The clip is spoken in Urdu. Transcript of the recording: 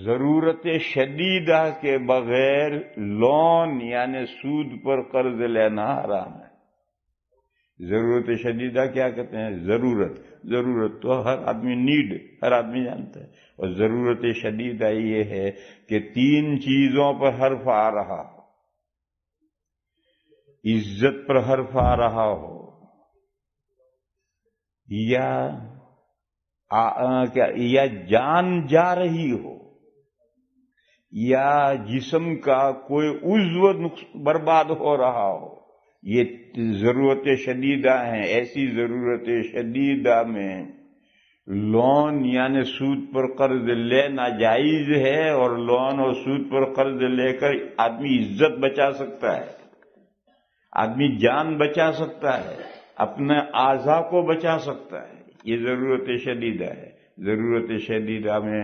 ضرورت شدیدہ کے بغیر لون یعنی سود پر قرض لینا حرام ہے۔ ضرورت شدیدہ کیا کہتے ہیں؟ ضرورت تو ہر آدمی ہر آدمی جانتا ہے، اور ضرورت شدیدہ یہ ہے کہ 3 چیزوں پر حرف آ رہا ہو، عزت پر حرف آ رہا ہو، یا جان جا رہی ہو، یا جسم کا کوئی عضو برباد ہو رہا ہو، یہ ضرورت شدیدہ ہیں۔ ایسی ضرورت شدیدہ میں لون یعنی سود پر قرض لینا جائز ہے، اور لون اور سود پر قرض لے کر آدمی عزت بچا سکتا ہے، آدمی جان بچا سکتا ہے، اپنے اعضاء کو بچا سکتا ہے۔ یہ ضرورت شدیدہ ہے۔ ضرورت شدیدہ میں